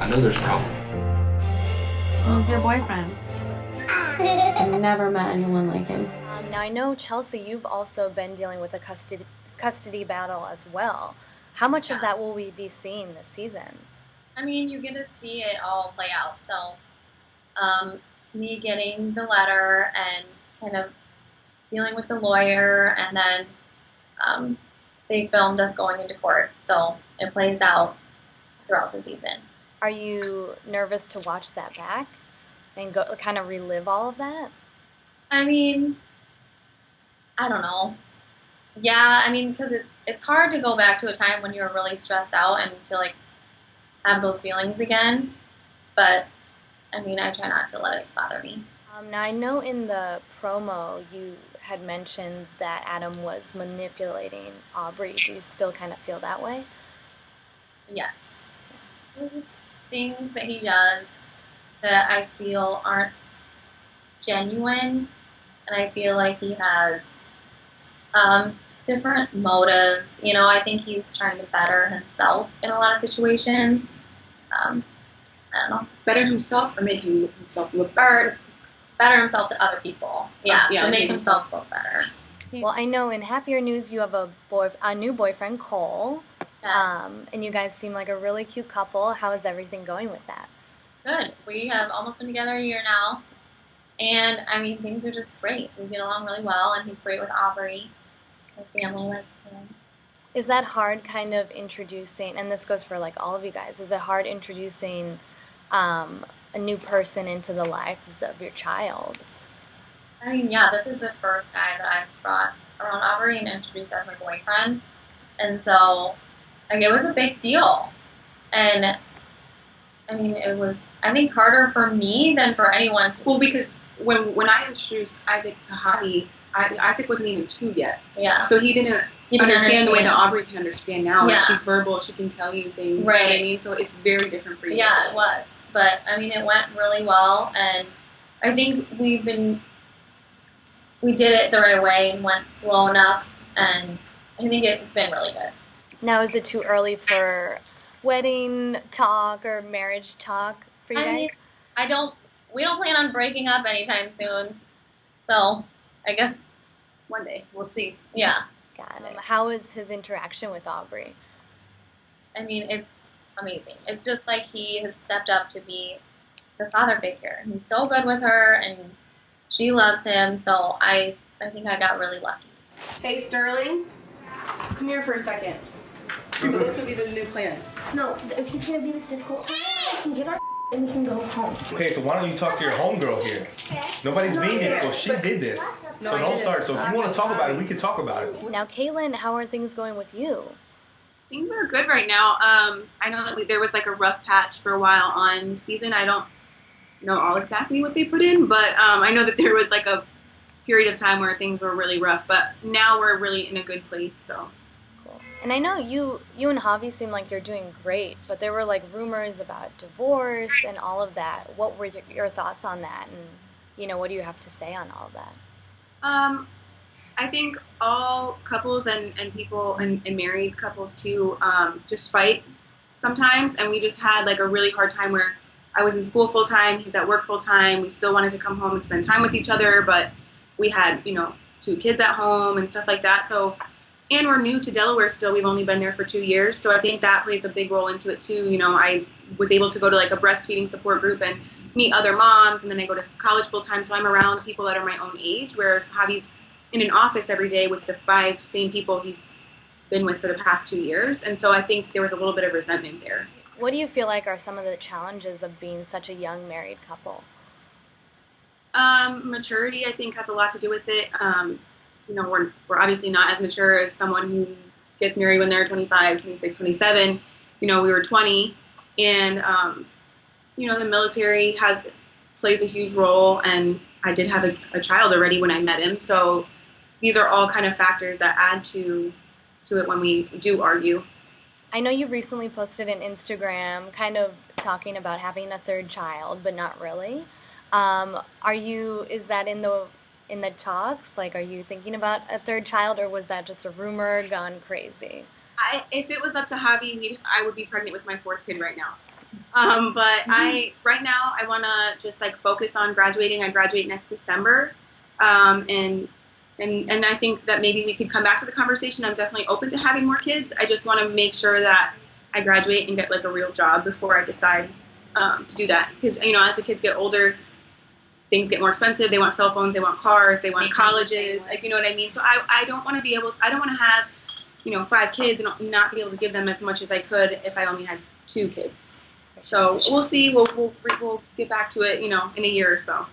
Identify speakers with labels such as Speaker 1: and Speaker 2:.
Speaker 1: I know there's a problem.
Speaker 2: Who's your boyfriend? I've never met anyone like him.
Speaker 3: Now I know, Chelsea, you've also been dealing with a custody battle as well. How much of that will we be seeing this season?
Speaker 4: I mean, you get to see it all play out. So, me getting the letter and kind of dealing with the lawyer, and then they filmed us going into court. So it plays out throughout the season.
Speaker 3: Are you nervous to watch that back and go kind of relive all of that?
Speaker 4: I mean, I don't know. Yeah, I mean, because it's hard to go back to a time when you were really stressed out and to, like, have those feelings again. But, I mean, I try not to let it bother me.
Speaker 3: Now, I know in the promo you had mentioned that Adam was manipulating Aubrey. Do you still kind of feel that way?
Speaker 4: Yes. There's things that he does that I feel aren't genuine, and I feel like he has different motives. You know, I think he's trying to better himself in a lot of situations. I don't know.
Speaker 5: Better himself or make himself look
Speaker 4: better? Or better himself to other people. Yeah,
Speaker 5: yeah,
Speaker 4: to make himself look better.
Speaker 3: Well, I know in happier news you have a new boyfriend, Cole, and you guys seem like a really cute couple. How is everything going with that?
Speaker 4: Good. We have almost been together a year now, and I mean, things are just great. We get along really well, and he's great with Aubrey. My family likes him.
Speaker 3: Is that hard kind of introducing, and this goes for like all of you guys, is it hard introducing a new person into the lives of your child?
Speaker 4: I mean, yeah, this is the first guy that I've brought around Aubrey and introduced as my boyfriend. And so, like, it was a big deal. And, I mean, it was, I think, harder for me than for anyone to...
Speaker 5: Well, because when I introduced Isaac to Javi, Isaac wasn't even 2 yet.
Speaker 4: Yeah.
Speaker 5: So he didn't understand the way that Aubrey can understand now.
Speaker 4: Yeah.
Speaker 5: Like, she's verbal, she can tell you things.
Speaker 4: Right.
Speaker 5: You know what I mean? So it's very different for you.
Speaker 4: Yeah, it was. But, I mean, it went really well. And I think we did it the right way and went slow enough. And I think it's been really good.
Speaker 3: Now, is it too early for wedding talk or marriage talk for you guys?
Speaker 4: I mean, we don't plan on breaking up anytime soon. So, I guess
Speaker 5: One day. We'll see.
Speaker 4: Yeah.
Speaker 3: Got it. How is his interaction with Aubrey?
Speaker 4: I mean, it's amazing. It's just like he has stepped up to be the father figure. He's so good with her, and she loves him, so I think I got really lucky.
Speaker 5: Hey, Sterling. Come here for a second. So this would be the new plan.
Speaker 6: No, if he's gonna be this difficult time, I can get our and we can go home.
Speaker 7: Okay, so why don't you talk to your homegirl here? Nobody's being difficult. She did this.
Speaker 5: No,
Speaker 7: so
Speaker 5: I
Speaker 7: don't
Speaker 5: didn't.
Speaker 7: start. So if you want to talk about it, we can talk about it.
Speaker 3: Now, Kailyn, how are things going with you?
Speaker 5: Things are good right now. I know that there was like a rough patch for a while on the season. I don't know all exactly what they put in, but I know that there was like a period of time where things were really rough. But now we're really in a good place. So.
Speaker 3: Cool. And I know you and Javi seem like you're doing great, but there were like rumors about divorce and all of that. What were your thoughts on that? And, you know, what do you have to say on all of that?
Speaker 5: I think all couples and people and married couples too just fight sometimes, and we just had like a really hard time where I was in school full time, he's at work full time. We still wanted to come home and spend time with each other, but we had 2 kids at home and stuff like that. So, and we're new to Delaware still. We've only been there for 2 years, so I think that plays a big role into it too. You know, I was able to go to like a breastfeeding support group and meet other moms, and then I go to college full time, so I'm around people that are my own age, whereas Javi's in an office every day with the 5 same people he's been with for the past 2 years. And so I think there was a little bit of resentment there.
Speaker 3: What do you feel like are some of the challenges of being such a young married couple?
Speaker 5: Maturity, I think, has a lot to do with it. We're obviously not as mature as someone who gets married when they're 25, 26, 27. We were 20. And, the military plays a huge role. And I did have a child already when I met him. So these are all kind of factors that add to it when we do argue.
Speaker 3: I know you recently posted an Instagram kind of talking about having a 3rd child, but not really. Is that in the talks? Like, are you thinking about a 3rd child, or was that just a rumor gone crazy?
Speaker 5: If it was up to Javi, I would be pregnant with my 4th kid right now. But right now I want to just like focus on graduating. I graduate next December, and I think that maybe we could come back to the conversation. I'm definitely open to having more kids. I just want to make sure that I graduate and get like a real job before I decide to do that. Because as the kids get older, things get more expensive. They want cell phones, they want cars, they want colleges. Like, you know what I mean? So I don't want to have 5 kids and not be able to give them as much as I could if I only had 2 kids. So we'll see. We'll get back to it, in a year or so.